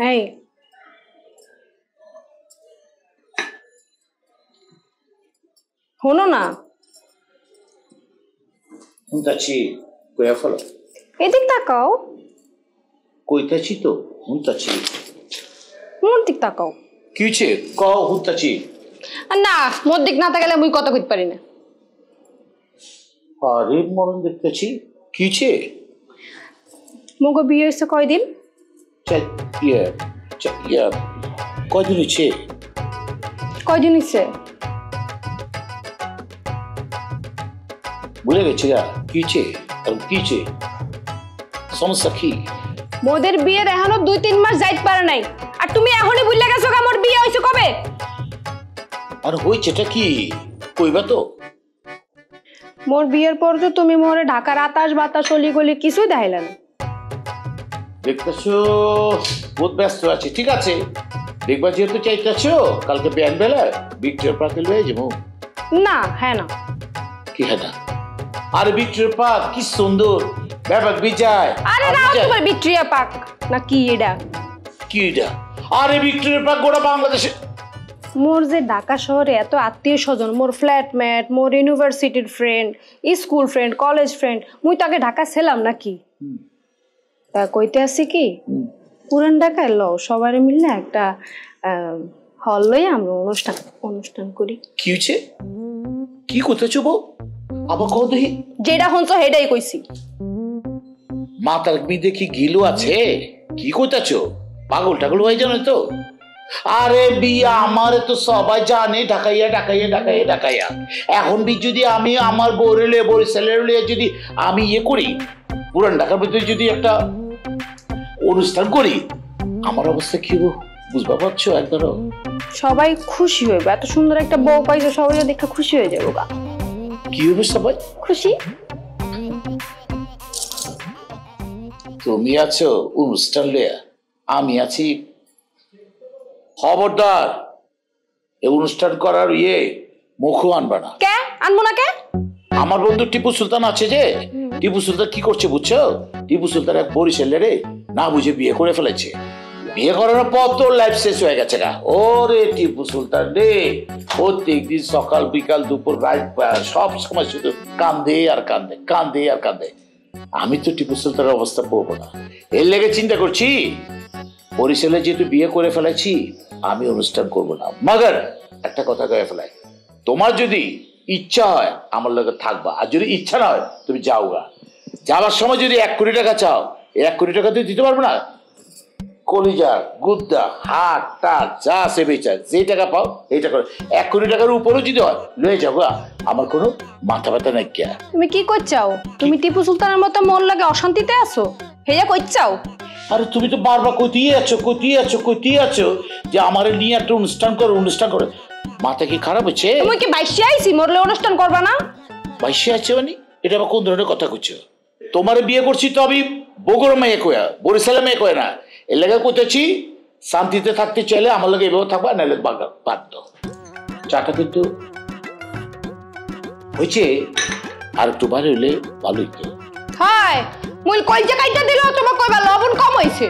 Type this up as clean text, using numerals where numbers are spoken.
এই শোনো না, শুনতাছি কইয়া ফেলো। এদিক তাকাও। কইতাছি তো, শুনতাছি। মোর দিক তাকাও। কি হইছে কও, শুনতাছি। না, মোর দিক না তাকালে মুই কথা কইতে পারি না। আরে মরণ দেখতেছি, কি হইছে? মোগো বিয়ে হয়েছে কয়দিন? কয়দিন হয়েছে? কয়দিন হয়েছে ভুলে গেছি গা। কি হয়েছে? কি হয়েছে? সমস্যা কি? মোদের বিয়ের এখনো 2-3 মাস যাইতে পারে নাই, আর তুমি এখনই ভুলে গেছো গা মোর বিয়ে হয়েছে কবে? আর হয়েছেটা কি কইবা তো? মোর বিয়ের পর তো তুমি মোরে ঢাকার আতাস বাতাস অলি গলি কিছুই দেখাইলা না। দেখতেছো বহুত ব্যস্ত আছে, ঠিক আছে। দেখবা যেহেতু চাইতেছো কালকে বিয়ান বেলা ভিক্টোরিয়া পার্কে লয়ে যাবো। না, হ্যাঁ না। কি হ্যাঁ না? আরে ভিক্টোরিয়া পার্ক কি সুন্দর, ব্যাপক বিজয়। আরে না, তোমার ভিক্টোরিয়া পার্ক না কি এটা? কি এটা? আরে ভিক্টোরিয়া পার্ক গোটা বাংলাদেশে। মোর যে ঢাকা শহরে এত আত্মীয় স্বজন, মোর ফ্ল্যাটমেট, মোর ইউনিভার্সিটির friend, school friend, college friend, মুই তাকে ঢাকা ছিলাম নাকি? তা কইতে আসি কি, পুরান ঢাকায় ল সবাই মিলে একটা হল লই আমরা অনুষ্ঠান করি। কি হয়েছে? কি করতেছো বউ? আবার কও দেখি। যেটা হনছো হেডাই কইছি। মাথার মধ্যে কি গিলু আছে? কি করতেছো? পাগল টাগল হয়ে জানো তো? আরে বিয়া আমার তো সবাই জানে, ঢাকাইয়া ঢাকাইয়া ঢাকাইয়া ঢাকাইয়া। এখন বি যদি আমি আমার বউরে লিয়ে বরিশালের লিয়ে যদি আমি ইয়ে করি, পুরান ঢাকার ভিতরে যদি একটা অনুষ্ঠান করি, আমার অবস্থা কি বুঝবা পারছো? একবারও সবাই খুশি হইবে, এত সুন্দর একটা বউ পাইছো, সবাই দেখে খুশি হয়ে যাবো গা। কি হবে সবাই খুশি? তুমি আছো অনুষ্ঠান লিয়া, আমি আছি। খবরদার এই অনুষ্ঠান করার মুখও আনবা না। কে আনবো না? কে? আমার বন্ধু টিপু সুলতান আছে যে, টিপু সুলতান কি করছে বুঝছো? টিপু সুলতান এক বরিশালে রে না বুঝে বিয়ে করে ফেলেছে। বিয়ে করার পর তোর লাইফ শেষ হয়ে গেছে গা। ওরে টিপু সুলতান রে প্রত্যেক দিন সকাল বিকাল দুপুর রাত সব সময় শুধু কান্দে আর কান্দে, কান্দে আর কান্দে। আমি তো টিপু সুলতানের অবস্থা পড়বো না, এর লেগে চিন্তা করছি বরিশালে যেহেতু বিয়ে করে ফেলেছি আমি অনুষ্ঠান করবো না। মাগার একটা কথা কয়ে ফেলাই, তোমার যদি ইচ্ছা হয় আমার লগে থাকবা, আর যদি ইচ্ছা না হয় তুমি যাও গা। যাওয়ার সময় যদি 1 কোটি টাকা চাও, 1 কোটি টাকা তুই দিতে পারবো না? কলিজা গুদ্দা হাট টাট যা সে বেচার যে টাকা পাও এই টাকা 1 কোটি টাকার উপরেও যদি হয় লয়ে যাবো, আমার কোনো মাথা ব্যথা নাই। কে তুমি কি করছাও? তুমি টিপু সুলতানের মতো মন লাগে অশান্তিতে আছো, হেয়া কইছাও? আরে তুমি তো বারবার কইতেই আছো যে আমার নিয়ে একটা অনুষ্ঠান করো। মাথা কি খারাপ হচ্ছে? তুমি কি বাইশে আইছি মরলে অনুষ্ঠান করবা না? বাইশে আছে মানে এটা আবার কোন ধরনের কথা কইছো? তোমারে বিয়ে করছি তো আমি বগুড়া মেয়ে কয়া, বরিশালে মেয়ে কয়া না। এর লেগে কইতেছি শান্তিতে থাকতে চাইলে আমার লগে এভাবে থাকবা, নাহলে বাধ্য। চাটা কিন্তু হয়েছে, আর একটু বাড়ি হইলে ভালো হইতো। হায় মুই কই যে কাইটা দিলো তোমার কইবা লবণ কম হইছে।